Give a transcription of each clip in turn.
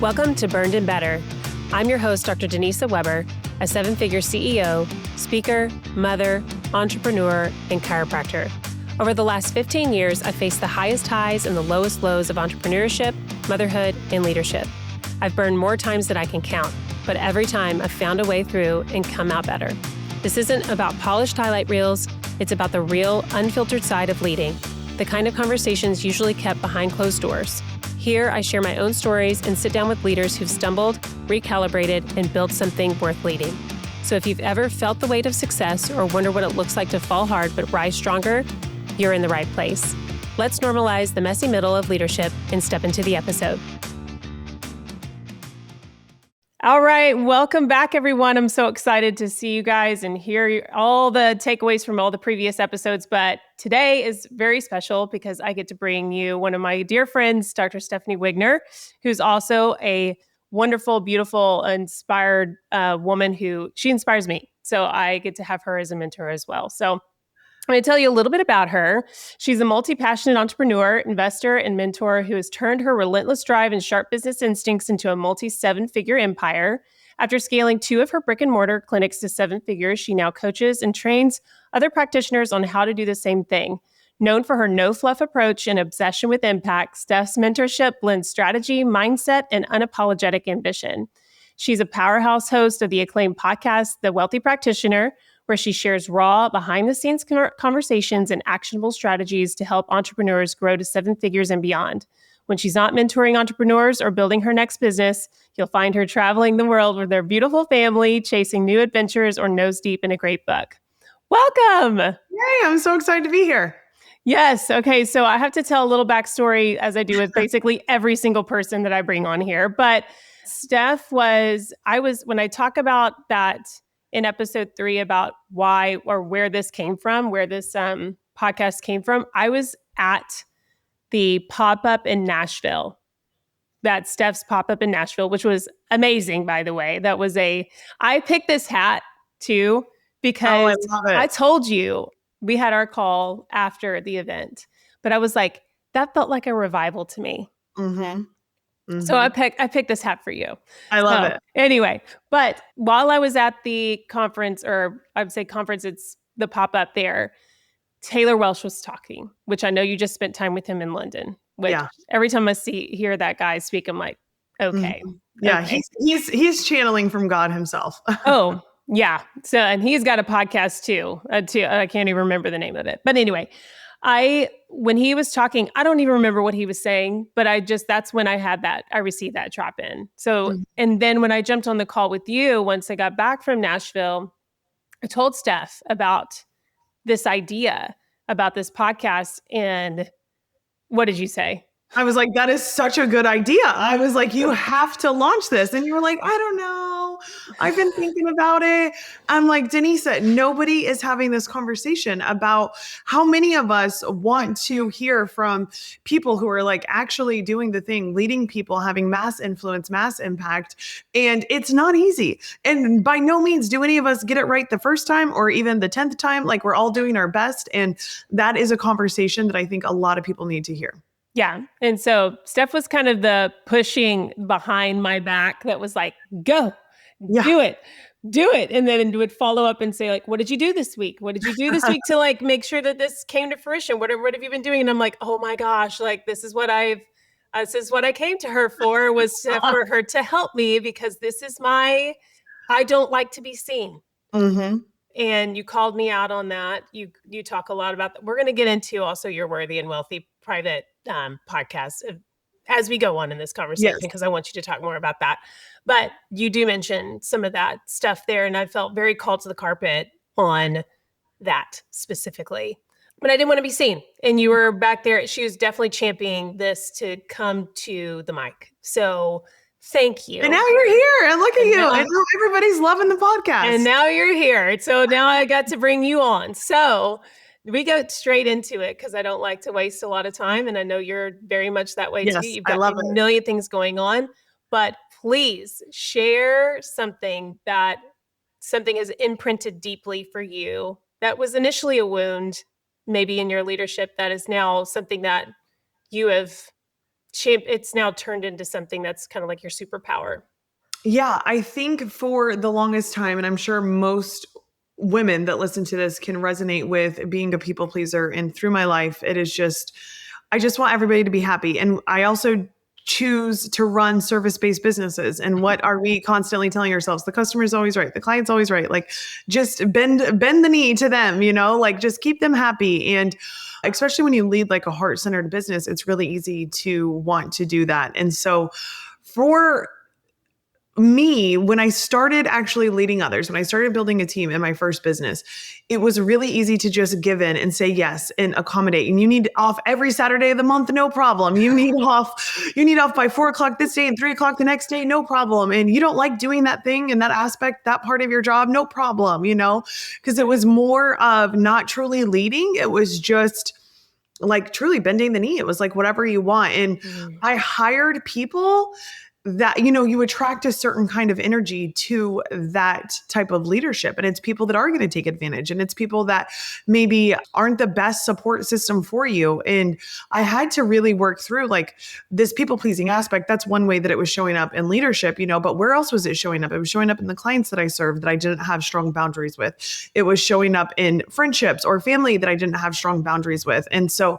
Welcome to Burned and Better. I'm your host, Dr. Denisa Weber, a seven-figure CEO, speaker, mother, entrepreneur, and chiropractor. Over the last 15 years, I've faced the highest highs and the lowest lows of entrepreneurship, motherhood, and leadership. I've burned more times than I can count, but every time I've found a way through and come out better. This isn't about polished highlight reels. It's about the real, unfiltered side of leading, the kind of conversations usually kept behind closed doors. Here, I share my own stories and sit down with leaders who've stumbled, recalibrated, and built something worth leading. So if you've ever felt the weight of success or wonder what it looks like to fall hard but rise stronger, you're in the right place. Let's normalize the messy middle of leadership and step into the episode. All right, welcome back, everyone. I'm so excited to see you guys and hear all the takeaways from all the previous episodes. But today is very special because I get to bring you one of my dear friends, Dr. Stephanie Wigner, who's also a wonderful, beautiful, inspired woman who she inspires me. So I get to have her as a mentor as well. So I'm going to tell you a little bit about her. She's a multi-passionate entrepreneur, investor, and mentor who has turned her relentless drive and sharp business instincts into a multi-seven-figure empire. After scaling 2 of her brick-and-mortar clinics to 7 figures, she now coaches and trains other practitioners on how to do the same thing. Known for her no-fluff approach and obsession with impact, Steph's mentorship blends strategy, mindset, and unapologetic ambition. She's a powerhouse host of the acclaimed podcast, The Wealthy Practitioner, where she shares raw, behind-the-scenes conversations and actionable strategies to help entrepreneurs grow to 7 figures and beyond. When she's not mentoring entrepreneurs or building her next business, you'll find her traveling the world with her beautiful family, chasing new adventures, or nose deep in a great book. Welcome! Yay, I'm so excited to be here. Yes. Okay. So I have to tell a little backstory, as I do with basically every single person that I bring on here. But Steph when I talk about that in episode 3 about why or where this came from, where this podcast came from, I was at the pop-up in Nashville, that Steph's pop-up in Nashville, which was amazing, by the way. I picked this hat too, because I told you we had our call after the event, but I was like, that felt like a revival to me. Mm-hmm. Mm-hmm. So I picked this hat for you. I love it. Anyway, but while I was at the conference, or I would say conference, it's the pop-up there, Taylor Welsh was talking, which I know you just spent time with him in London. Which every time I hear that guy speak, I'm like, okay. Mm-hmm. Yeah, okay. He's channeling from God himself. Oh, yeah. So, and he's got a podcast too. I can't even remember the name of it. But anyway, when he was talking, I don't even remember what he was saying, but that's when I received that drop in. So, and then when I jumped on the call with you, once I got back from Nashville, I told Steph about this idea about this podcast. And what did you say? I was like, that is such a good idea. I was like, you have to launch this. And you were like, I don't know. I've been thinking about it. I'm like, Denisa, nobody is having this conversation about how many of us want to hear from people who are like actually doing the thing, leading people, having mass influence, mass impact. And it's not easy. And by no means do any of us get it right the first time or even the 10th time. Like, we're all doing our best. And that is a conversation that I think a lot of people need to hear. Yeah. And so Steph was kind of the pushing behind my back that was like, go, do it. And then would follow up and say, like, what did you do this week? What did you do this week to like make sure that this came to fruition? What have you been doing? And I'm like, oh my gosh, like this is what I came to her for, was for her to help me, because I don't like to be seen. Mm-hmm. And you called me out on that. You talk a lot about that. We're going to get into also your Worthy and Wealthy private podcast as we go on in this conversation, because I want you to talk more about that. But you do mention some of that stuff there, and I felt very called to the carpet on that specifically. But I didn't want to be seen. And you were back there. She was definitely championing this to come to the mic. So thank you. And now you're here, and look at you. And now everybody's loving the podcast. And now you're here. So now I got to bring you on. So we go straight into it, because I don't like to waste a lot of time. And I know you're very much that way too. You've got a million things going on. But please share something has imprinted deeply for you, that was initially a wound, maybe in your leadership, that is now something that you have it's now turned into something that's kind of like your superpower. Yeah, I think for the longest time, and I'm sure most women that listen to this can resonate with being a people pleaser. And through my life, it is just, I just want everybody to be happy. And I also choose to run service-based businesses. And what are we constantly telling ourselves? The customer's always right. The client's always right. Like just bend the knee to them, like just keep them happy. And especially when you lead like a heart-centered business, it's really easy to want to do that. And so for me, when I started actually leading others, when I started building a team in my first business, it was really easy to just give in and say yes and accommodate. And you need off every Saturday of the month, no problem. You need off by 4 o'clock this day and 3 o'clock the next day, no problem. And you don't like doing that thing and that aspect, that part of your job, no problem, because it was more of not truly leading. It was just like truly bending the knee. It was like whatever you want. And I hired people that, you attract a certain kind of energy to that type of leadership. And it's people that are going to take advantage. And it's people that maybe aren't the best support system for you. And I had to really work through like this people pleasing aspect. That's one way that it was showing up in leadership, but where else was it showing up? It was showing up in the clients that I served that I didn't have strong boundaries with. It was showing up in friendships or family that I didn't have strong boundaries with. And so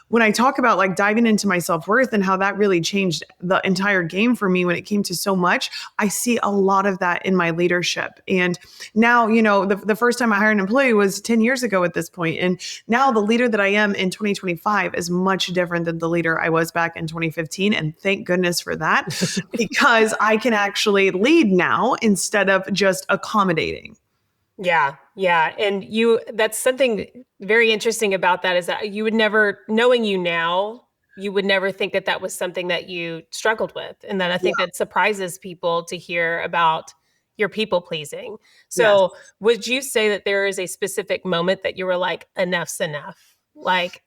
when I talk about like diving into my self-worth and how that really changed the entire game for me when it came to so much, I see a lot of that in my leadership. And now, the first time I hired an employee was 10 years ago at this point. And now the leader that I am in 2025 is much different than the leader I was back in 2015. And thank goodness for that, because I can actually lead now instead of just accommodating. Yeah. Yeah. And that's something very interesting about that is that you would never, knowing you now, you would never think that that was something that you struggled with. And then I think that surprises people to hear about your people pleasing. So would you say that there is a specific moment that you were like, enough's enough? Like,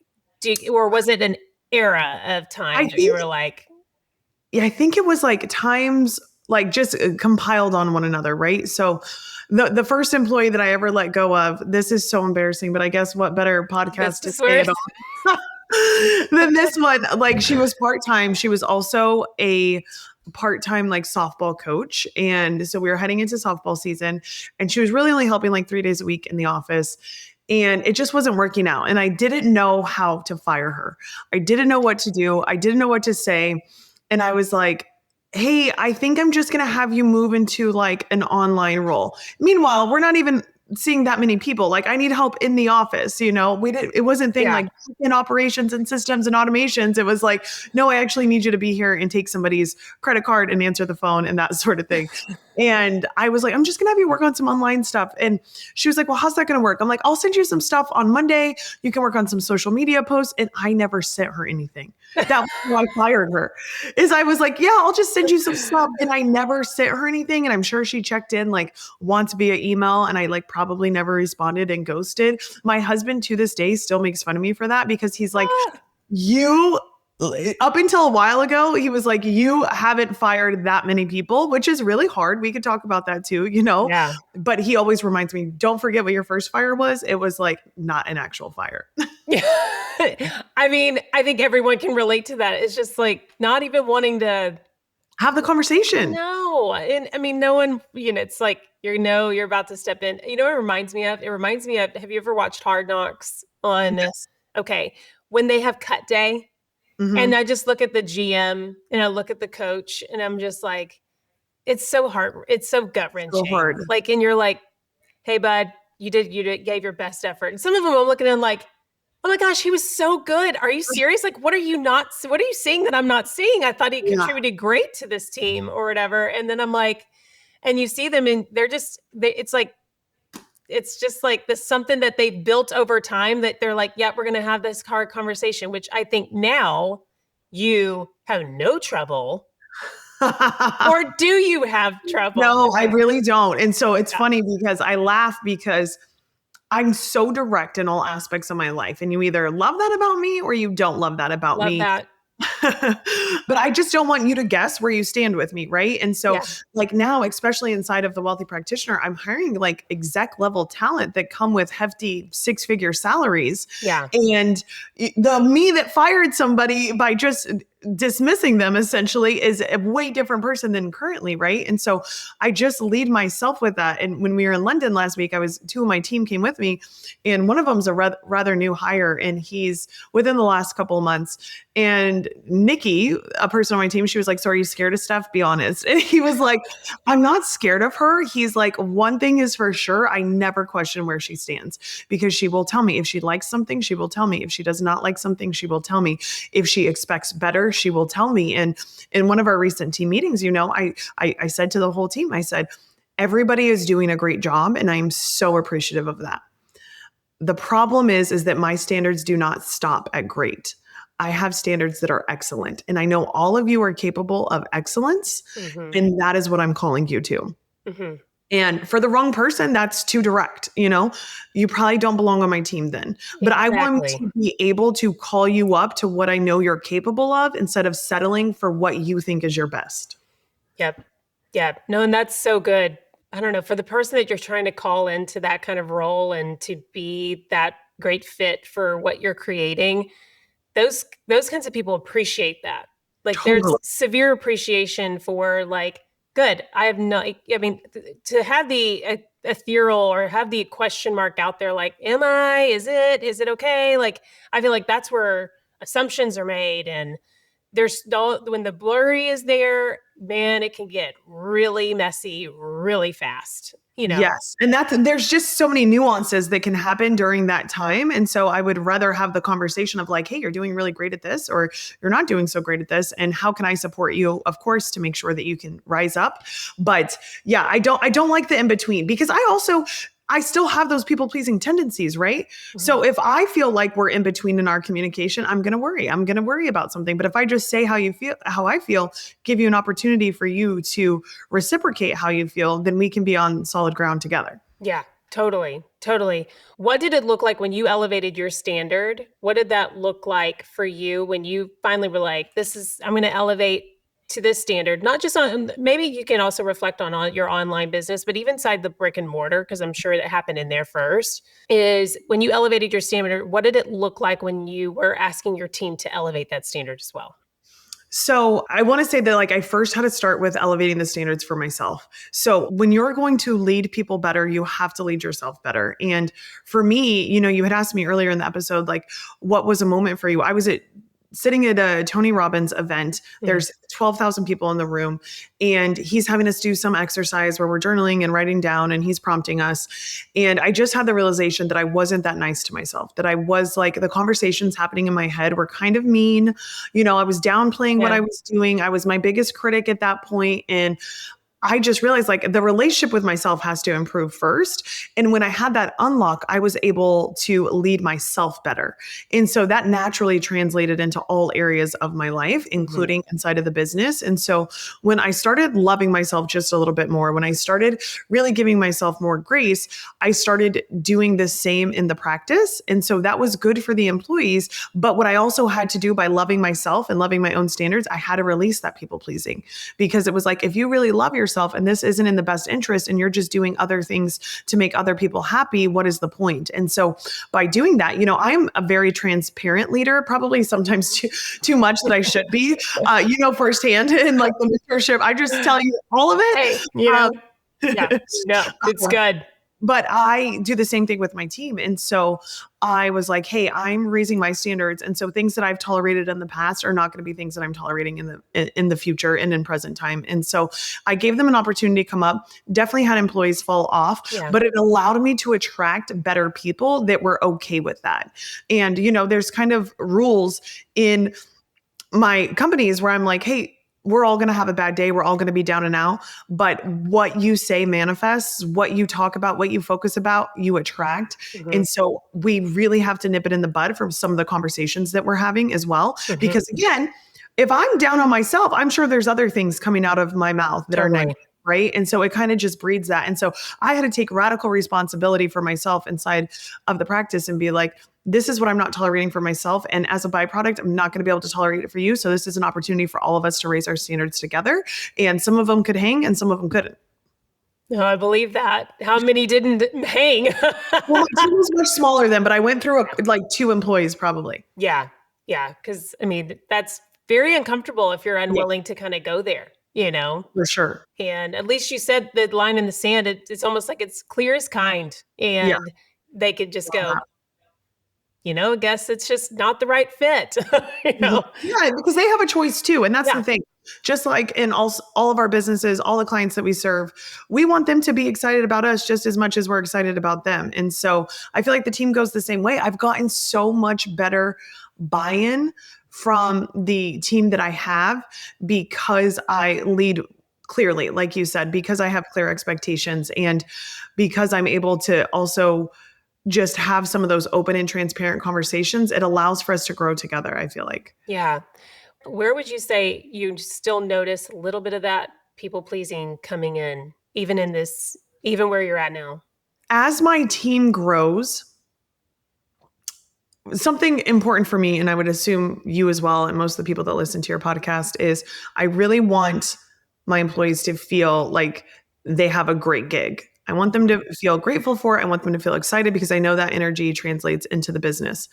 or was it an era of time that you were like? Yeah, I think it was like times like just compiled on one another, right? So the first employee that I ever let go of, this is so embarrassing, but I guess what better podcast to say it on than this one. Like she was part-time. She was also a part-time like softball coach. And so we were heading into softball season and she was really only helping like 3 days a week in the office. And it just wasn't working out. And I didn't know how to fire her. I didn't know what to do. I didn't know what to say. And I was like, hey, I think I'm just going to have you move into like an online role. Meanwhile, we're not even seeing that many people. Like I need help in the office, it wasn't thing like in operations and systems and automations. It was like, no, I actually need you to be here and take somebody's credit card and answer the phone and that sort of thing. And I was like, I'm just going to have you work on some online stuff. And she was like, well, how's that going to work? I'm like, I'll send you some stuff on Monday. You can work on some social media posts. And I never sent her anything. That was why I fired her is I was like, yeah, I'll just send you some stuff. And I never sent her anything. And I'm sure she checked in like once via email and I like probably never responded and ghosted. My husband to this day still makes fun of me for that because he's like, up until a while ago, he was like, you haven't fired that many people, which is really hard. We could talk about that too, Yeah. But he always reminds me, don't forget what your first fire was. It was like not an actual fire. I mean, I think everyone can relate to that. It's just like not even wanting to have the conversation. No. And I mean, no one, it's like, you're about to step in. You know what it reminds me of? It reminds me of, have you ever watched Hard Knocks on Yes. Okay. When they have cut day and I just look at the GM and I look at the coach and I'm just like, it's so hard. It's so gut wrenching. So hard. Like, and you're like, hey bud, you gave your best effort. And some of them I'm looking at them like, oh my gosh, he was so good. Are you serious? Like, what are you seeing that I'm not seeing? I thought he contributed great to this team or whatever. And then I'm like, and you see them and it's just like this something that they've built over time that they're like, yeah, we're going to have this hard conversation, which I think now you have no trouble. Or do you have trouble? No, I really don't. And so it's funny because I laugh because I'm so direct in all aspects of my life. And you either love that about me or you don't love that about me. Love that. But I just don't want you to guess where you stand with me. Right. And so like now, especially inside of the Wealthy Practitioner, I'm hiring like exec level talent that come with hefty 6-figure salaries. Yeah. And the me that fired somebody by just dismissing them essentially is a way different person than currently, right? And so I just lead myself with that. And when we were in London last week, two of my team came with me, and one of them's a rather new hire, and he's within the last couple of months. And Nikki, a person on my team, she was like, "So are you scared of Steph? Be honest." And he was like, "I'm not scared of her." He's like, "One thing is for sure, I never question where she stands, because she will tell me if she likes something, she will tell me. If she does not like something, she will tell me. If she expects better, she will tell me." And in one of our recent team meetings, I said to the whole team, I said, "Everybody is doing a great job, and I'm so appreciative of that. The problem is that my standards do not stop at great. I have standards that are excellent. And I know all of you are capable of excellence. And that is what I'm calling you to." And for the wrong person, that's too direct. You probably don't belong on my team then. But I want to be able to call you up to what I know you're capable of, instead of settling for what you think is your best. Yep. No, and that's so good. I don't know, for the person that you're trying to call into that kind of role and to be that great fit for what you're creating, those kinds of people appreciate that. Like, Totally. there's severe appreciation for, like, good. To have the ethereal or have the question mark out there, like, am I, is it okay? Like, I feel like that's where assumptions are made, and when the blurry is there, man, it can get really messy really fast. Yes. And there's just so many nuances that can happen during that time. And so I would rather have the conversation of like, "Hey, you're doing really great at this, or you're not doing so great at this. And how can I support you?" Of course, to make sure that you can rise up. But yeah, I don't like the in between, because I still have those people pleasing tendencies, right? So if I feel like we're in between in our communication, I'm going to worry. I'm going to worry about something. But if I just say how I feel, give you an opportunity for you to reciprocate how you feel, then we can be on solid ground together. Yeah, totally. What did it look like when you elevated your standard? What did that look like for you when you finally were like, I'm going to elevate to this standard? Not just on, maybe you can also reflect on your online business, but even inside the brick and mortar, because I'm sure that happened in there first, is when you elevated your standard, what did it look like when you were asking your team to elevate that standard as well? So I want to say that I first had to start with elevating the standards for myself. So when you're going to lead people better, you have to lead yourself better. And for me, you had asked me earlier in the episode, what was a moment for you? I was sitting at a Tony Robbins event. There's 12,000 people in the room, and he's having us do some exercise where we're journaling and writing down, and he's prompting us. And I just had the realization that I wasn't that nice to myself, that I was the conversations happening in my head were kind of mean. I was downplaying what I was doing. I was my biggest critic at that point. And I just realized the relationship with myself has to improve first. And when I had that unlock, I was able to lead myself better. And so that naturally translated into all areas of my life, including inside of the business. And so when I started loving myself just a little bit more, when I started really giving myself more grace, I started doing the same in the practice. And so that was good for the employees. But what I also had to do by loving myself and loving my own standards, I had to release that people pleasing, because it was if you really love yourself and this isn't in the best interest and you're just doing other things to make other people happy, what is the point? And so by doing that, I'm a very transparent leader, probably sometimes too much that I should be, firsthand in the mentorship. I just tell you all of it. Hey, yeah, no, it's good. But I do the same thing with my team. And so I was like, hey, I'm raising my standards. And so things that I've tolerated in the past are not going to be things that I'm tolerating in the future and in present time. And so I gave them an opportunity to come up, definitely had employees fall off, but it allowed me to attract better people that were okay with that. And, there's kind of rules in my companies where I'm like, hey, we're all going to have a bad day. We're all going to be down and out. But what you say manifests, what you talk about, what you focus about, you attract. And so we really have to nip it in the bud from some of the conversations that we're having as well. Because again, if I'm down on myself, I'm sure there's other things coming out of my mouth that are negative. Right. And so it kind of just breeds that. And so I had to take radical responsibility for myself inside of the practice and be like, this is what I'm not tolerating for myself. And as a byproduct, I'm not going to be able to tolerate it for you. So this is an opportunity for all of us to raise our standards together. And some of them could hang and some of them couldn't. No, I believe that. How many didn't hang? Well, my team was much smaller then, but I went through 2 employees probably. Yeah. Because that's very uncomfortable if you're Yeah, unwilling to kind of go there, you know? for sure. And at least you said the line in the sand, it's almost like it's clear as kind. Yeah. And they could just go, I guess it's just not the right fit, you Mhm. know? Yeah, because they have a choice too, and that's the Yeah. thing. Just like in all of our businesses, all the clients that we serve, we want them to be excited about us just as much as we're excited about them. And so I feel like the team goes the same way. I've gotten so much better buy-in from the team that I have because I lead clearly, like you said, because I have clear expectations and because I'm able to also just have some of those open and transparent conversations. It allows for us to grow together, I feel like. Yeah. Where would you say you still notice a little bit of that people pleasing coming in, even where you're at now? As my team grows, something important for me, and I would assume you as well, and most of the people that listen to your podcast, is I really want my employees to feel like they have a great gig. I want them to feel grateful for it. I want them to feel excited because I know that energy translates into the business.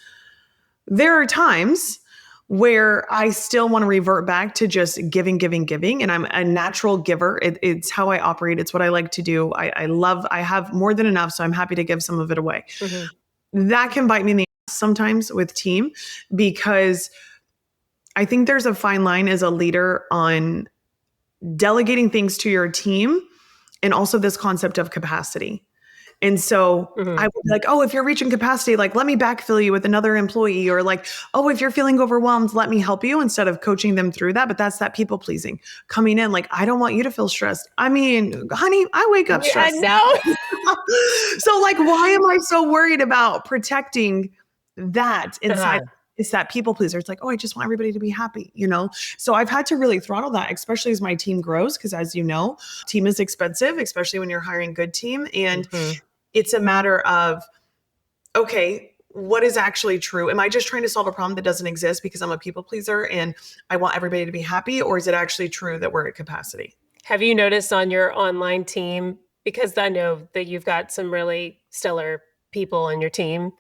There are times where I still want to revert back to just giving, giving, giving. And I'm a natural giver. It's how I operate. It's what I like to do. I have more than enough. So I'm happy to give some of it away. Mhm. That can bite me in the ass sometimes with team because I think there's a fine line as a leader on delegating things to your team and also this concept of capacity. And so I Mhm. would be like, oh, if you're reaching capacity, like let me backfill you with another employee, or like, oh, if you're feeling overwhelmed, let me help you instead of coaching them through that. But that's that people pleasing coming in. Like, I don't want you to feel stressed. I mean, honey, I wake up Yeah, I stressed. know. So like, why am I so worried about protecting that inside? Uh-huh. It's that people pleaser. It's like, oh, I just want everybody to be happy, you know? So I've had to really throttle that, especially as my team grows. Cause as you know, team is expensive, especially when you're hiring good team. And Mhm. it's a matter of, okay, what is actually true? Am I just trying to solve a problem that doesn't exist because I'm a people pleaser and I want everybody to be happy? Or is it actually true that we're at capacity? Have you noticed on your online team, because I know that you've got some really stellar people on your team,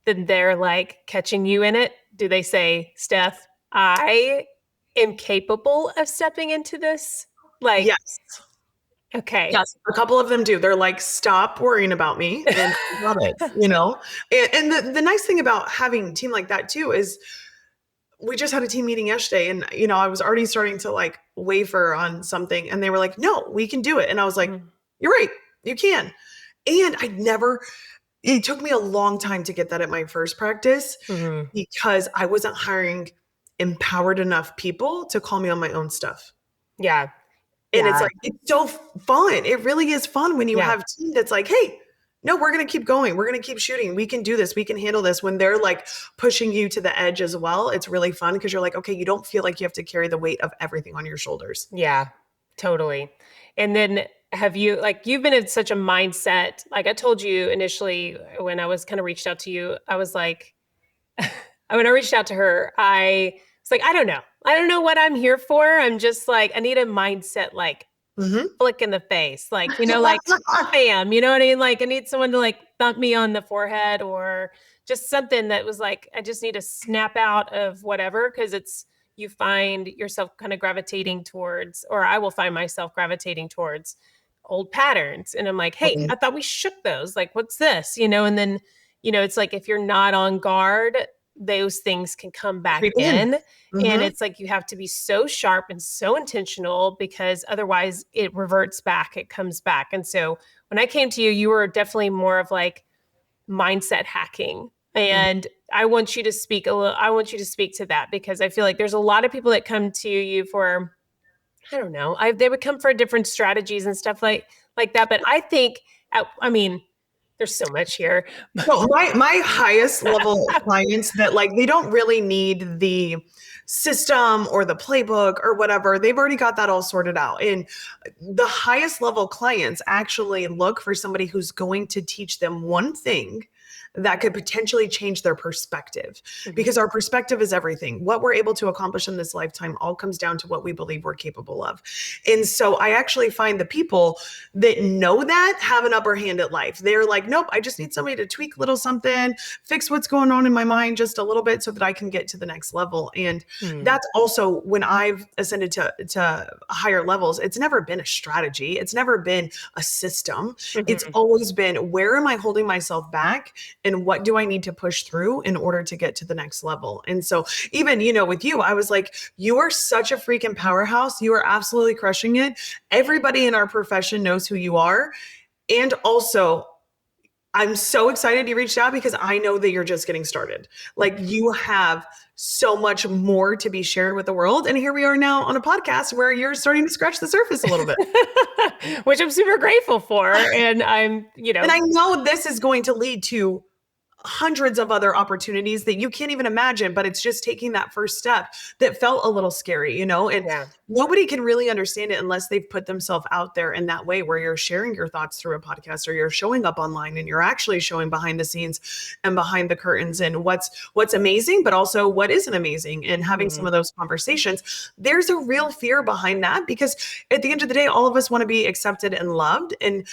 that they're like catching you in it? Do they say, Steph, I am capable of stepping into this? Like, Yes. okay. Yes. A couple of them do. They're like, stop worrying about me. And I love it, you know? And the nice thing about having a team like that too is we just had a team meeting yesterday and, you know, I was already starting to like waver on something and they were like, no, we can do it. And I was like, Mhm. you're right. You can. And it took me a long time to get that at my first practice Mhm. because I wasn't hiring empowered enough people to call me on my own stuff. Yeah. And it's Yeah. like, it's so fun. It really is fun when you Yeah. have a team that's like, hey, no, we're going to keep going. We're going to keep shooting. We can do this. We can handle this. When they're like pushing you to the edge as well, it's really fun because you're like, okay, you don't feel like you have to carry the weight of everything on your shoulders. Yeah, totally. And then you've been in such a mindset. Like I told you initially when I was kind of reached out to you, I was like, when I reached out to her, I was like, I don't know. I don't know what I'm here for. I'm just like, I need a mindset like Hmm. flick in the face. Like, like bam, you know what I mean? Like I need someone to like thump me on the forehead or just something that was like, I just need to snap out of whatever. Cause you find yourself kind of gravitating towards, or I will find myself gravitating towards old patterns. And I'm like, hey, I thought we shook those. Like, what's this? And then, it's like if you're not on guard, those things can come back Creep in. in. And Hmm. it's like you have to be so sharp and so intentional because otherwise it reverts back, it comes back. And so when I came to you, you were definitely more of like mindset hacking. And I want you to speak to that because I feel like there's a lot of people that come to you for, I don't know, they would come for different strategies and stuff like that. But I think, I mean, there's so much here. No, my highest level clients that like they don't really need the system or the playbook or whatever. They've already got that all sorted out. And the highest level clients actually look for somebody who's going to teach them one thing that could potentially change their perspective, because our perspective is everything. What we're able to accomplish in this lifetime all comes down to what we believe we're capable of. And so I actually find the people that know that have an upper hand at life. They're like, nope, I just need somebody to tweak a little something, fix what's going on in my mind just a little bit so that I can get to the next level. And that's also when I've ascended to higher levels, it's never been a strategy. It's never been a system. It's always been, where am I holding myself back and what do I need to push through in order to get to the next level? And so even, with you, I was like, you are such a freaking powerhouse. You are absolutely crushing it. Everybody in our profession knows who you are. And also, I'm so excited you reached out because I know that you're just getting started. Like, you have so much more to be shared with the world. And here we are now on a podcast where you're starting to scratch the surface a little bit. Which I'm super grateful for. And I'm. And I know this is going to lead to hundreds of other opportunities that you can't even imagine, but it's just taking that first step that felt a little scary, and nobody can really understand it unless they've put themselves out there in that way, where you're sharing your thoughts through a podcast, or you're showing up online and you're actually showing behind the scenes and behind the curtains and what's amazing, but also what isn't amazing, and having some of those conversations. There's a real fear behind that, because at the end of the day, all of us want to be accepted and loved. And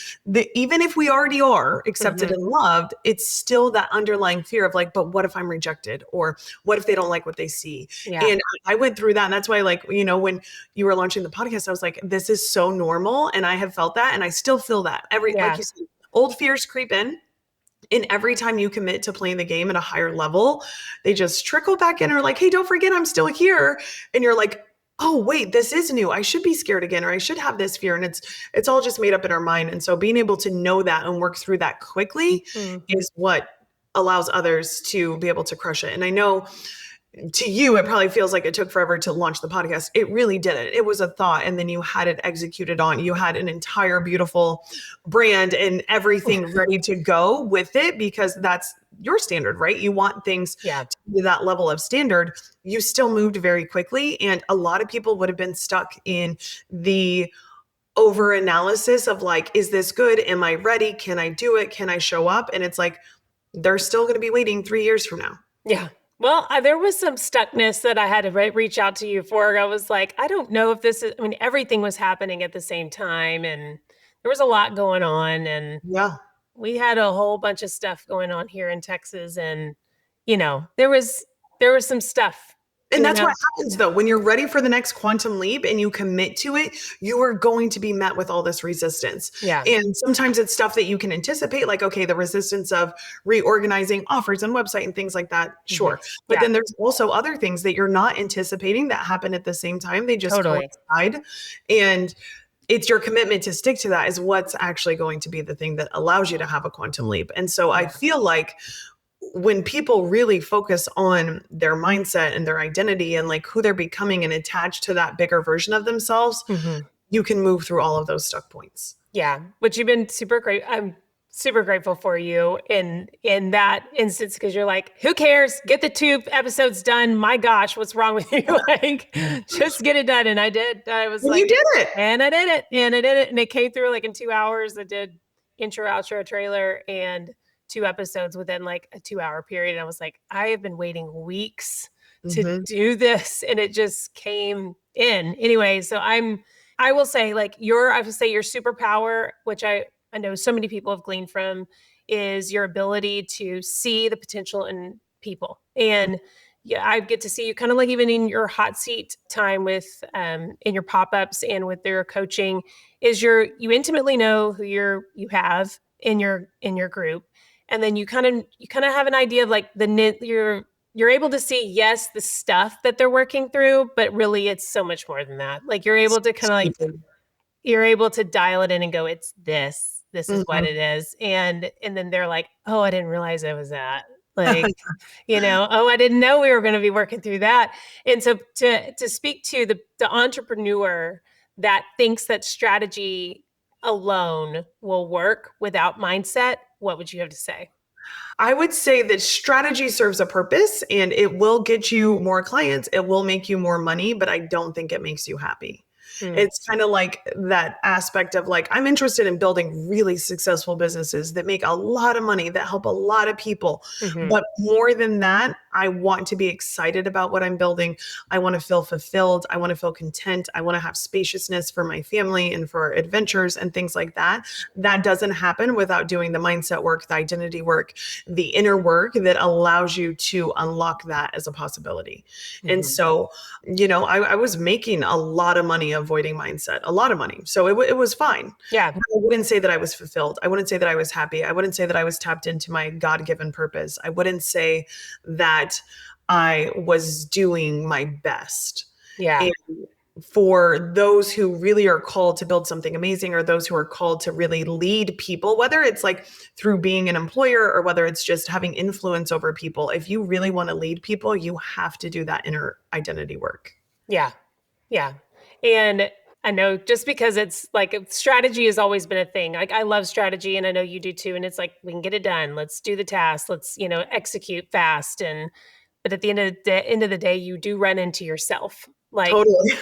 even if we already are accepted and loved, it's still that underlying fear of like, but what if I'm rejected? Or what if they don't like what they see? Yeah. And I went through that. And that's why, like, when you were launching the podcast, I was like, this is so normal. And I have felt that. And I still feel that like you said, old fears creep in. And every time you commit to playing the game at a higher level, they just trickle back in, or like, hey, don't forget, I'm still here. And you're like, oh, wait, this is new. I should be scared again, or I should have this fear. And it's all just made up in our mind. And so being able to know that and work through that quickly is what allows others to be able to crush it. And I know to you, it probably feels like it took forever to launch the podcast. It really didn't. It was a thought, and then you had it executed on. You had an entire beautiful brand and everything ready to go with it, because that's your standard, right? You want things to be that level of standard. You still moved very quickly. And a lot of people would have been stuck in the over analysis of like, is this good? Am I ready? Can I do it? Can I show up? And it's like, they're still going to be waiting 3 years from now. Yeah. Well, there was some stuckness that I had to reach out to you for. I was like, I don't know if this is, everything was happening at the same time, and there was a lot going on, and we had a whole bunch of stuff going on here in Texas, and, there was some stuff. And that's what happens, though. When you're ready for the next quantum leap and you commit to it, you are going to be met with all this resistance. Yeah. And sometimes it's stuff that you can anticipate, like, okay, the resistance of reorganizing offers and website and things like that. Sure. But then there's also other things that you're not anticipating that happen at the same time. They just coincide. And it's your commitment to stick to that is what's actually going to be the thing that allows you to have a quantum leap. And so I feel like when people really focus on their mindset and their identity and like who they're becoming and attached to that bigger version of themselves, you can move through all of those stuck points. Yeah. Which you've been super great. I'm super grateful for you in that instance, because you're like, who cares? Get the 2 episodes done. My gosh, what's wrong with you? Like, just get it done. And I did. I was like, you did it. And I did it. And I did it. And it came through like in 2 hours. I did intro, outro, trailer, and 2 episodes within like a 2-hour period. And I was like, I have been waiting weeks to do this. And it just came in anyway. So I will say like your superpower, which I know so many people have gleaned from, is your ability to see the potential in people. And I get to see you kind of like even in your hot seat time with, in your pop-ups and with your coaching, is you intimately know who you have in your group. And then you kind of have an idea of like you're able to see, yes, the stuff that they're working through, but really it's so much more than that. Like you're able to kind of like, you're able to dial it in and go, it's this is what it is. And then they're like, oh, I didn't realize it was that. Like, oh, I didn't know we were going to be working through that. And so to speak to the entrepreneur that thinks that strategy alone will work without mindset, what would you have to say? I would say that strategy serves a purpose and it will get you more clients. It will make you more money, but I don't think it makes you happy. Mm. It's kind of like that aspect of like, I'm interested in building really successful businesses that make a lot of money, that help a lot of people. Hmm. But more than that, I want to be excited about what I'm building. I want to feel fulfilled. I want to feel content. I want to have spaciousness for my family and for adventures and things like that. That doesn't happen without doing the mindset work, the identity work, the inner work that allows you to unlock that as a possibility. And Hmm. so, I was making a lot of money avoiding mindset, a lot of money. So it was fine. Yeah. I wouldn't say that I was fulfilled. I wouldn't say that I was happy. I wouldn't say that I was tapped into my God given purpose. I wouldn't say that I was doing my best. Yeah. And for those who really are called to build something amazing, or those who are called to really lead people, whether it's like through being an employer or whether it's just having influence over people, if you really want to lead people, you have to do that inner identity work. Yeah. Yeah. And I know just because it's like strategy has always been a thing. Like I love strategy and I know you do too. And it's like, we can get it done. Let's do the task. Let's, execute fast. But at the end of the day, you do run into yourself. Like, Totally.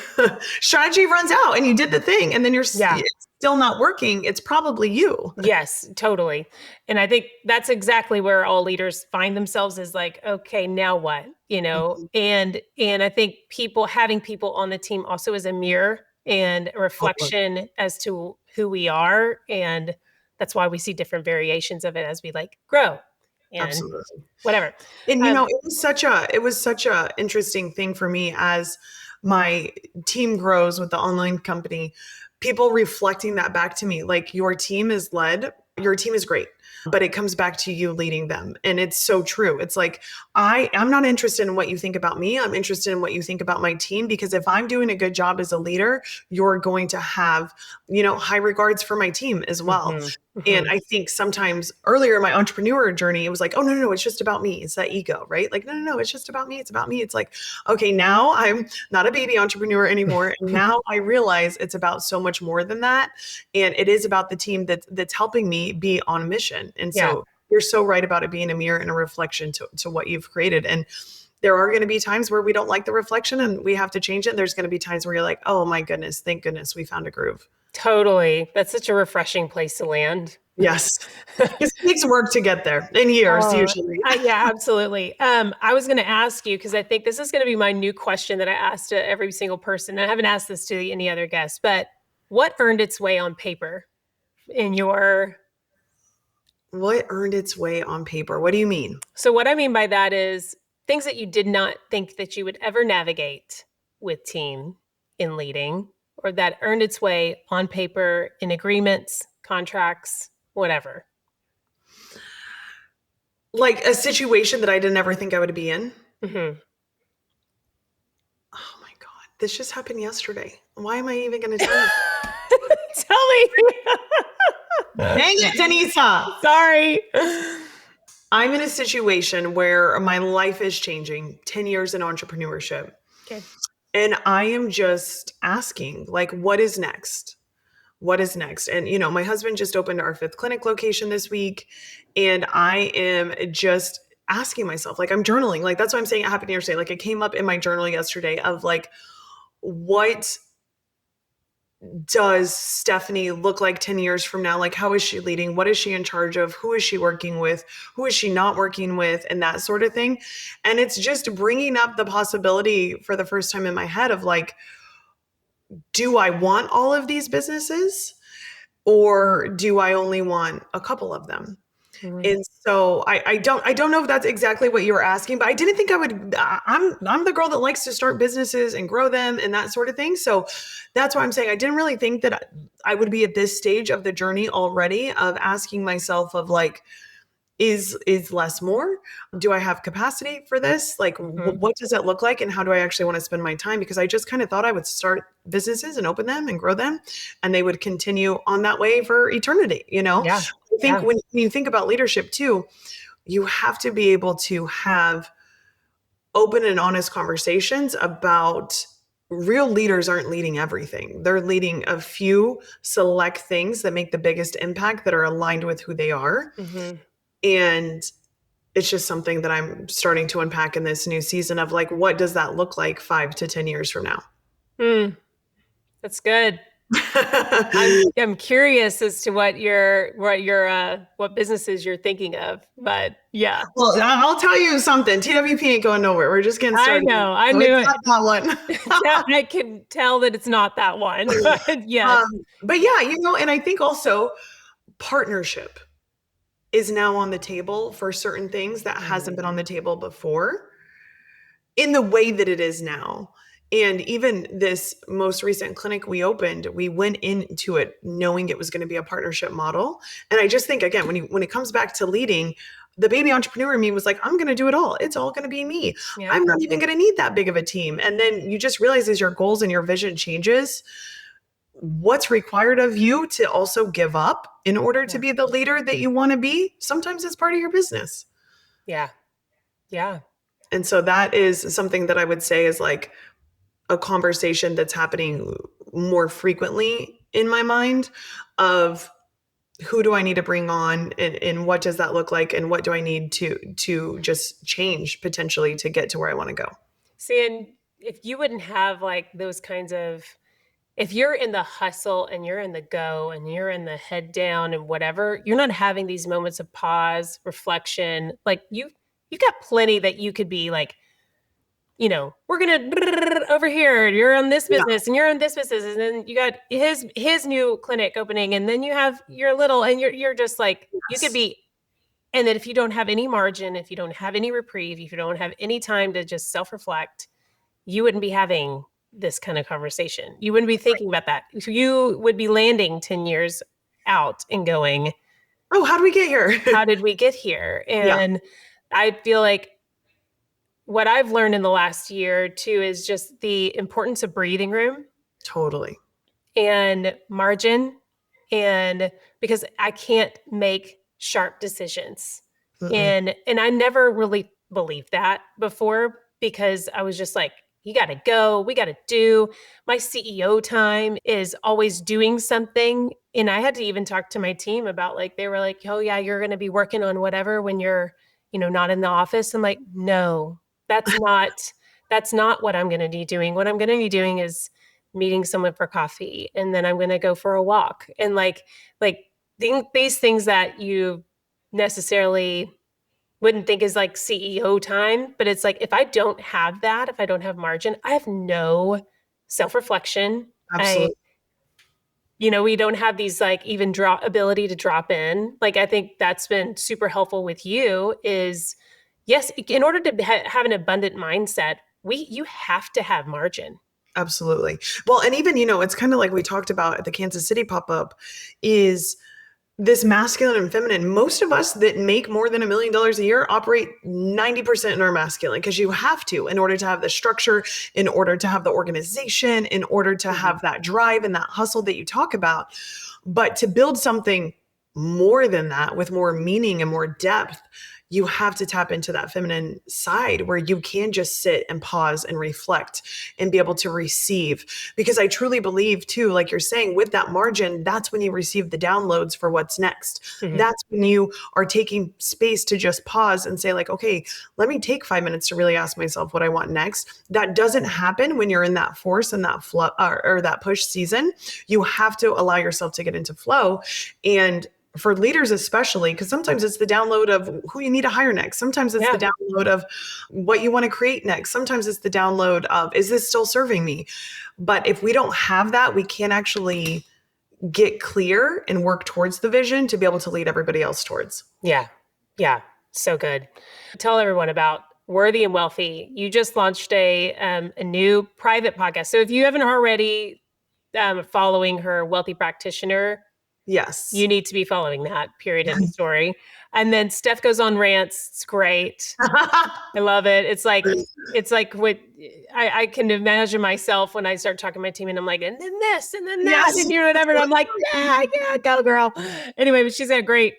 Strategy runs out and you did the thing and then yeah. it's still not working. It's probably you. Yes, totally. And I think that's exactly where all leaders find themselves is like, okay, now what? Mhm. And I think having people on the team also is a mirror and a Totally. reflection as to who we are. And that's why we see different variations of it as we like grow and Absolutely. whatever. And Um, it was such a interesting thing for me as my team grows with the online company, people reflecting that back to me, like your team is great, but it comes back to you leading them. And it's so true. It's like I'm not interested in what you think about me. I'm interested in what you think about my team, because if I'm doing a good job as a leader, you're going to have, high regards for my team as well. mhm, And mhm. I think sometimes earlier in my entrepreneur journey, it was like, oh, no, no, no, it's just about me. It's that ego, right? Like, no, no, no, it's just about me. It's about me. It's like, okay, now I'm not a baby entrepreneur anymore. And now I realize it's about so much more than that. And it is about the team that's helping me be on a mission. And Yeah, so you're so right about it being a mirror and a reflection to what you've created. And there are going to be times where we don't like the reflection and we have to change it. And there's going to be times where you're like, oh my goodness, thank goodness we found a groove. totally. That's such a refreshing place to land. Yes. It takes work to get there, in years Oh, usually. yeah, absolutely. I was going to ask you because I think this is going to be my new question that I asked to every single person. I haven't asked this to any other guest, but what earned its way on paper in your? What earned its way on paper? What do you mean? So what I mean by that is things that you did not think that you would ever navigate with team in leading, or that earned its way on paper in agreements, contracts, whatever. Like a situation that I didn't ever think I would be in? Hmm. Oh my God. This just happened yesterday. Why am I even going to tell you? Tell me. Dang it, Denisa. Sorry. I'm in a situation where my life is changing, 10 years in entrepreneurship. Okay. And I am just asking, like, what is next? What is next? And, my husband just opened our fifth clinic location this week. And I am just asking myself, like, I'm journaling. Like, that's why I'm saying it happened yesterday. Like, it came up in my journal yesterday of like, what does Stephanie look like 10 years from now? Like, how is she leading? What is she in charge of? Who is she working with? Who is she not working with? And that sort of thing. And it's just bringing up the possibility for the first time in my head of like, do I want all of these businesses, or do I only want a couple of them? Mhm. And so I don't know if that's exactly what you were asking, but I didn't think I would. I'm the girl that likes to start businesses and grow them and that sort of thing. So that's why I'm saying I didn't really think that I would be at this stage of the journey already of asking myself of like, is less more? Do I have capacity for this? Like, Mhm. what does that look like, and how do I actually want to spend my time? Because I just kind of thought I would start businesses and open them and grow them, and they would continue on that way for eternity. Yeah. I think Yeah. when you think about leadership too, you have to be able to have open and honest conversations about real leaders aren't leading everything. They're leading a few select things that make the biggest impact that are aligned with who they are. Mhm. And it's just something that I'm starting to unpack in this new season of like, what does that look like 5 to 10 years from now? Mm. That's good. I'm curious as to what businesses you're thinking of, but yeah, Well, I'll tell you something. TWP ain't going nowhere. We're just getting I started. know. I So knew it's it. not that one. I can tell that it's not that one, but yes. But yeah, and I think also partnership is now on the table for certain things that hasn't been on the table before in the way that it is now. And even this most recent clinic we opened, we went into it knowing it was going to be a partnership model. And I just think, again, when it comes back to leading, the baby entrepreneur in me was like, I'm going to do it all. It's all going to be me. Yeah. I'm not even going to need that big of a team. And then you just realize as your goals and your vision changes, what's required of you to also give up in order to be the leader that you want to be. Sometimes it's part of your business. Yeah. Yeah. And so that is something that I would say is like a conversation that's happening more frequently in my mind of who do I need to bring on and what does that look like and what do I need to just change potentially to get to where I want to go. See, and if you wouldn't have like those kinds of, if you're in the hustle and you're in the go and you're in the head down and whatever, you're not having these moments of pause, reflection. Like you've got plenty that you could be like, we're gonna over here. You're on this business and you're on this business, and then you got his new clinic opening, and then you have your little, and you're just like you could be. And then if you don't have any margin, if you don't have any reprieve, if you don't have any time to just self-reflect, you wouldn't be having this kind of conversation. You wouldn't be thinking about that. You would be landing 10 years out and going, oh, how did we get here? How did we get here? And I feel like what I've learned in the last year too is just the importance of breathing room. Totally. And margin. And because I can't make sharp decisions. And I never really believed that before because I was just like, you got to go, we got to do. My CEO time is always doing something. And I had to even talk to my team about like, they were like, oh yeah, you're going to be working on whatever when you're, not in the office. I'm like, no, that's not what I'm going to be doing. What I'm going to be doing is meeting someone for coffee, and then I'm going to go for a walk. And like these things that you necessarily wouldn't think is like CEO time, but it's like, if I don't have that, if I don't have margin, I have no self-reflection. Absolutely. We don't have these like even ability to drop in. Like, I think that's been super helpful with you is yes, in order to have an abundant mindset, you have to have margin. Absolutely. Well, and even, it's kind of like we talked about at the Kansas City pop-up is this masculine and feminine. Most of us that make more than $1 million a year operate 90% in our masculine because you have to in order to have the structure, in order to have the organization, in order to have that drive and that hustle that you talk about. But to build something more than that with more meaning and more depth, you have to tap into that feminine side where you can just sit and pause and reflect and be able to receive. Because I truly believe too, like you're saying, with that margin, that's when you receive the downloads for what's next. That's when you are taking space to just pause and say like, okay, let me take 5 minutes to really ask myself what I want next. That doesn't happen when you're in that force and that flow or that push season. You have to allow yourself to get into flow. And for leaders especially, because sometimes it's the download of who you need to hire next. Sometimes it's the download of what you want to create next. Sometimes it's the download of, is this still serving me? But if we don't have that, we can't actually get clear and work towards the vision to be able to lead everybody else towards. Yeah. Yeah. So good. Tell everyone about Worthy and Wealthy. You just launched a new private podcast. So if you haven't already following her Wealthy Practitioner, yes, you need to be following that, period, in the story. And then Steph goes on rants. It's great. I love it. It's like what I can imagine myself when I start talking to my team and I'm like, and then this, and then that, and whatever. And I'm like, yeah, go girl. Anyway, but she's got great,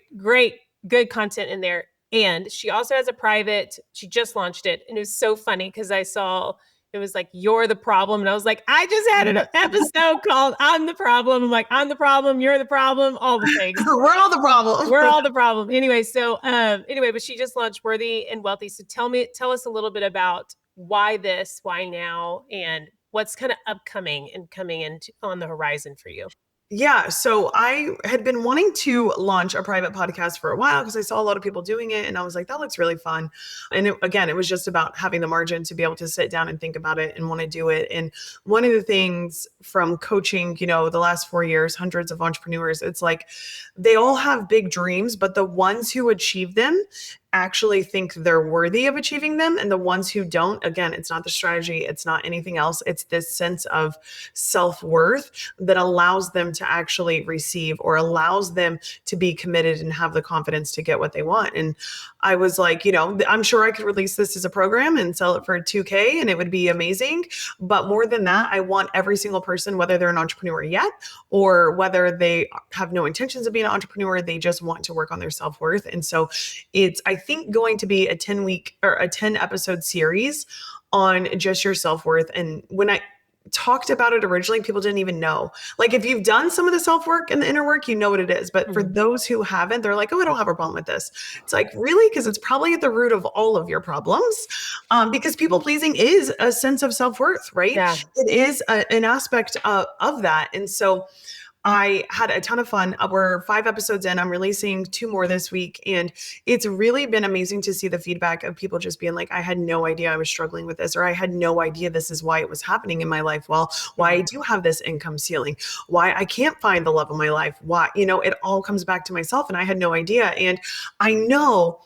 good content in there. And she also has a private, she just launched it. And it was so funny because I saw it was like, you're the problem. And I was like, I just had an episode called I'm the Problem. I'm like, I'm the problem. You're the problem. All the things. We're all the problem. We're all the problem. Anyway, so but she just launched Worthy and Wealthy. So tell us a little bit about why now, and what's kind of upcoming and coming in on the horizon for you? Yeah, so I had been wanting to launch a private podcast for a while because I saw a lot of people doing it and I was like, that looks really fun. And again, it was just about having the margin to be able to sit down and think about it and want to do it. And one of the things from coaching, the last 4 years, hundreds of entrepreneurs, it's like they all have big dreams, but the ones who achieve them actually think they're worthy of achieving them. And the ones who don't, again, it's not the strategy, it's not anything else. It's this sense of self-worth that allows them to actually receive or allows them to be committed and have the confidence to get what they want. And I was like, I'm sure I could release this as a program and sell it for 2K and it would be amazing. But more than that, I want every single person, whether they're an entrepreneur yet or whether they have no intentions of being an entrepreneur, they just want to work on their self-worth. And so it's, I think, going to be a 10-week or a 10 episode series on just your self-worth. And when I talked about it originally, people didn't even know. Like if you've done some of the self-work and the inner work, you know what it is. But for those who haven't, they're like, oh, I don't have a problem with this. It's like, really? Because it's probably at the root of all of your problems. Because people pleasing is a sense of self-worth, right? Yeah. It is an aspect of that. And so I had a ton of fun. We're 5 episodes in. I'm releasing 2 more this week. And it's really been amazing to see the feedback of people just being like, I had no idea I was struggling with this, or I had no idea this is why it was happening in my life. Well, why I do have this income ceiling, why I can't find the love of my life, why, it all comes back to myself. And I had no idea. And I know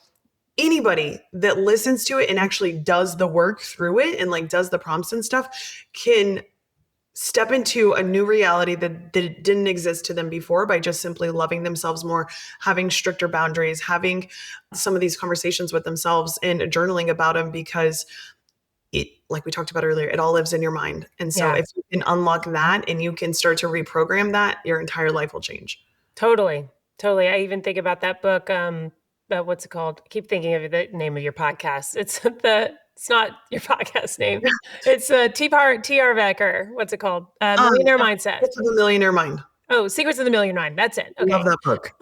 anybody that listens to it and actually does the work through it and like does the prompts and stuff can step into a new reality that didn't exist to them before by just simply loving themselves more, having stricter boundaries, having some of these conversations with themselves and journaling about them, because it, like we talked about earlier, it all lives in your mind. And so if you can unlock that and you can start to reprogram that, your entire life will change. Totally. I even think about that book. What's it called? I keep thinking of the name of your podcast. It's not your podcast name. It's T.R. Becker. What's it called? Millionaire Mindset. It's the Millionaire Mind. Oh, Secrets of the Millionaire Mind. That's it. Okay. Love that book.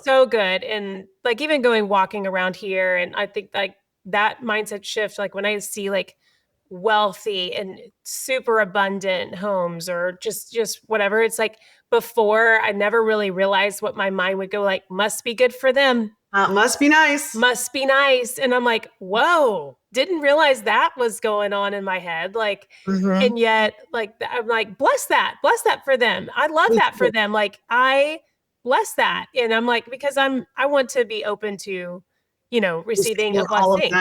So good. And like even walking around here, and I think like that mindset shift, like when I see like wealthy and super abundant homes or just whatever, it's like before I never really realized what my mind would go like, must be good for them. Must be nice. Must be nice. And I'm like, whoa, didn't realize that was going on in my head. Like, and yet like, I'm like, bless that for them. I love that for them. Like I bless that. And I'm like, because I want to be open to, receiving a blessing.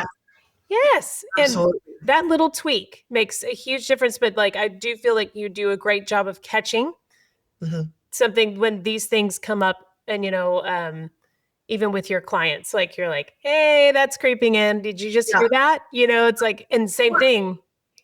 Yes. Absolutely. And that little tweak makes a huge difference. But like, I do feel like you do a great job of catching something when these things come up and, even with your clients, like you're like, hey, that's creeping in. Did you just hear that? It's like, and same thing.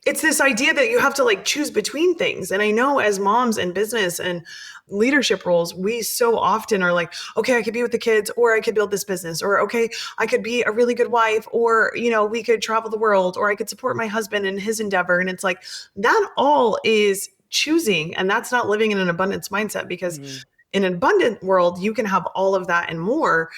It's this idea that you have to like choose between things. And I know as moms in business and leadership roles, we so often are like, okay, I could be with the kids, or I could build this business, or okay, I could be a really good wife, or, we could travel the world, or I could support my husband in his endeavor. And it's like, that all is choosing. And that's not living in an abundance mindset, because in an abundant world, you can have all of that and more.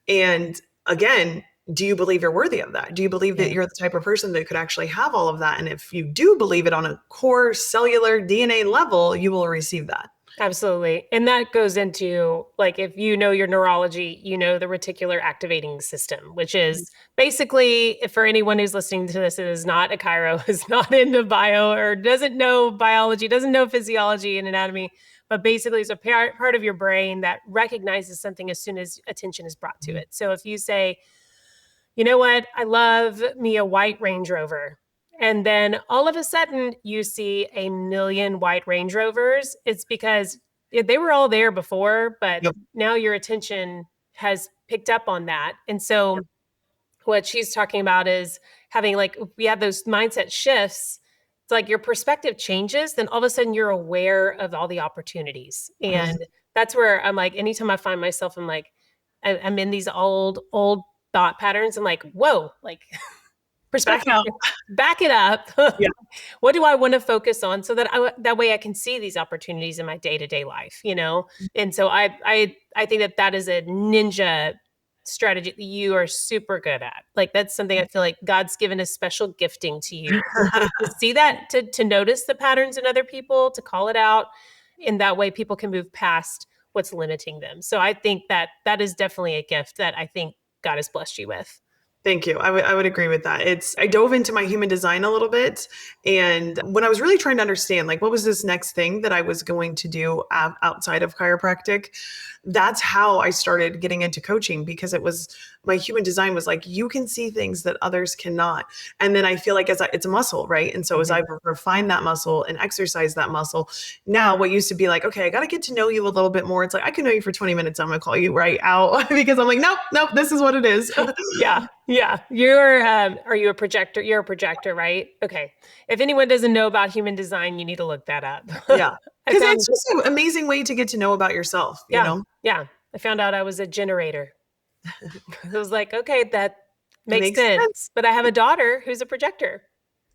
And again, do you believe you're worthy of that? Do you believe that you're the type of person that could actually have all of that? And if you do believe it on a core cellular DNA level, you will receive that. Absolutely. And that goes into like, if you know your neurology, the reticular activating system, which is basically, for anyone who's listening to this, is not a chiro, is not into bio, or doesn't know biology, doesn't know physiology and anatomy, but basically it's a part of your brain that recognizes something as soon as attention is brought to it. So if you say, you know what, I love me a white Range Rover, and then all of a sudden you see a million white Range Rovers, it's because they were all there before, but now your attention has picked up on that. And so what she's talking about is having like, we have those mindset shifts. It's like your perspective changes, then all of a sudden you're aware of all the opportunities. And that's where I'm like, anytime I find myself, I'm like, I'm in these old thought patterns. I'm like, whoa, like perspective, back it up. What do I want to focus on so that that way I can see these opportunities in my day-to-day life, And so I think that is a ninja strategy that you are super good at. Like that's something I feel like God's given a special gifting to you to see that, to notice the patterns in other people, to call it out. And that way people can move past what's limiting them. So I think that that is definitely a gift that I think God has blessed you with. Thank you. I would agree with that. I dove into my human design a little bit. And when I was really trying to understand, like, what was this next thing that I was going to do outside of chiropractic, that's how I started getting into coaching, because it was my human design was like, you can see things that others cannot. And then I feel like it's a muscle, right? And so as I refine that muscle and exercise that muscle, now what used to be like, okay, I got to get to know you a little bit more. It's like, I can know you for 20 minutes. I'm going to call you right out because I'm like, nope, this is what it is. Yeah. You're, are you a projector? You're a projector, right? Okay. If anyone doesn't know about human design, you need to look that up. Yeah. Because it's just an amazing way to get to know about yourself, you know? Yeah. I found out I was a generator. I was like, okay, that makes sense. But I have a daughter who's a projector.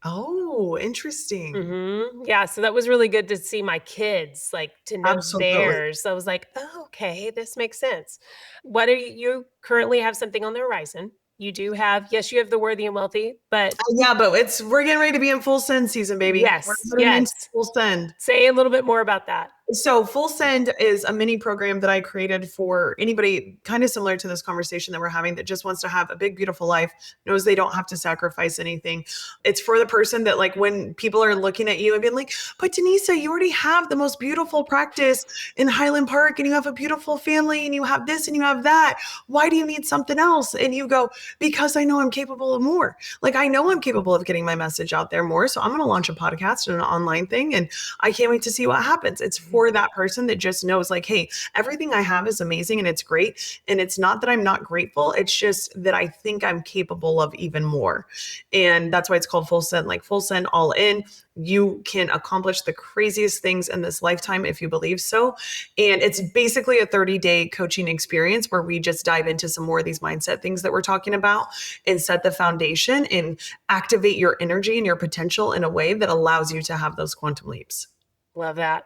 Oh, interesting. Yeah. So that was really good to see my kids, like to know Absolutely. theirs. I was like, oh, okay, this makes sense. What are you currently have something on the horizon? You do have, yes, you have the worthy and wealthy, but yeah, but we're getting ready to be in full send season, baby. Yes, we're putting into full send. Say a little bit more about that. So Full Send is a mini program that I created for anybody kind of similar to this conversation that we're having that just wants to have a big, beautiful life, knows they don't have to sacrifice anything. It's for the person that, like, when people are looking at you and being like, but Denisa, you already have the most beautiful practice in Highland Park and you have a beautiful family and you have this and you have that. Why do you need something else? And you go, because I know I'm capable of more. Like, I know I'm capable of getting my message out there more. So I'm going to launch a podcast and an online thing. And I can't wait to see what happens. It's for that person that just knows, like, hey, everything I have is amazing and it's great. And it's not that I'm not grateful. It's just that I think I'm capable of even more. And that's why it's called Full Send, like full send, all in. You can accomplish the craziest things in this lifetime if you believe so. And it's basically a 30-day coaching experience where we just dive into some more of these mindset things that we're talking about and set the foundation and activate your energy and your potential in a way that allows you to have those quantum leaps. Love that.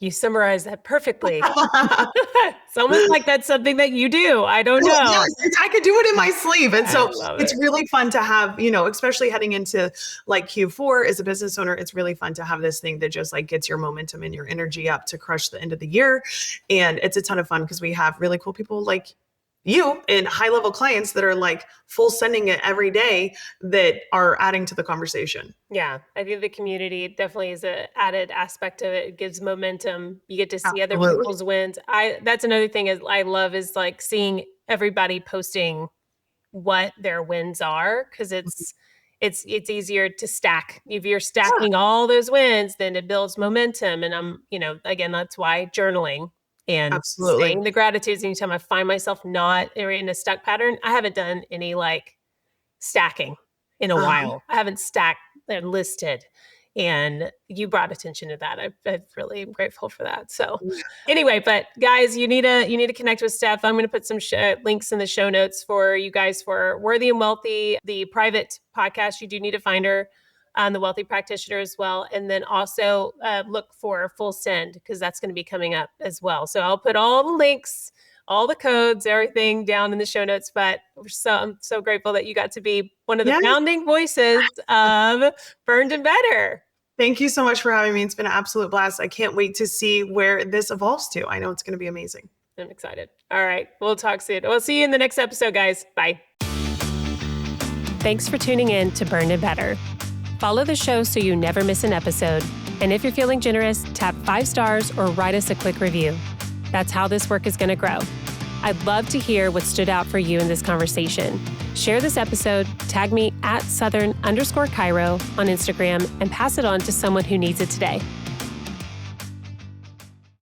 You summarized that perfectly. It's almost like that's something that you do. I don't know. Yes, I could do it in my sleep. And so it's really fun to have, especially heading into like Q4 as a business owner, it's really fun to have this thing that just like gets your momentum and your energy up to crush the end of the year. And it's a ton of fun because we have really cool people like you and high level clients that are like full sending it every day that are adding to the conversation. Yeah. I think the community definitely is an added aspect of it. It gives momentum. You get to see other people's wins. That's another thing is I love is like seeing everybody posting what their wins are. Cause it's easier to stack. If you're stacking all those wins, then it builds momentum. And again, that's why journaling and saying the gratitudes. Anytime I find myself not in a stuck pattern, I haven't done any like stacking in a while. I haven't stacked and listed. And you brought attention to that. I really am grateful for that. So anyway, but guys, you need to connect with Steph. I'm going to put some links in the show notes for you guys for Worthy and Wealthy, the private podcast. You do need to find her on the Wealthy Practitioner as well. And then also look for Full Send because that's going to be coming up as well. So I'll put all the links, all the codes, everything down in the show notes. But I'm so grateful that you got to be one of the founding voices of Burned and Better. Thank you so much for having me. It's been an absolute blast. I can't wait to see where this evolves to. I know it's going to be amazing. I'm excited. All right. We'll talk soon. We'll see you in the next episode, guys. Bye. Thanks for tuning in to Burned and Better. Follow the show so you never miss an episode. And if you're feeling generous, tap 5 stars or write us a quick review. That's how this work is going to grow. I'd love to hear what stood out for you in this conversation. Share this episode, tag me at Southern_Chiro on Instagram, and pass it on to someone who needs it today.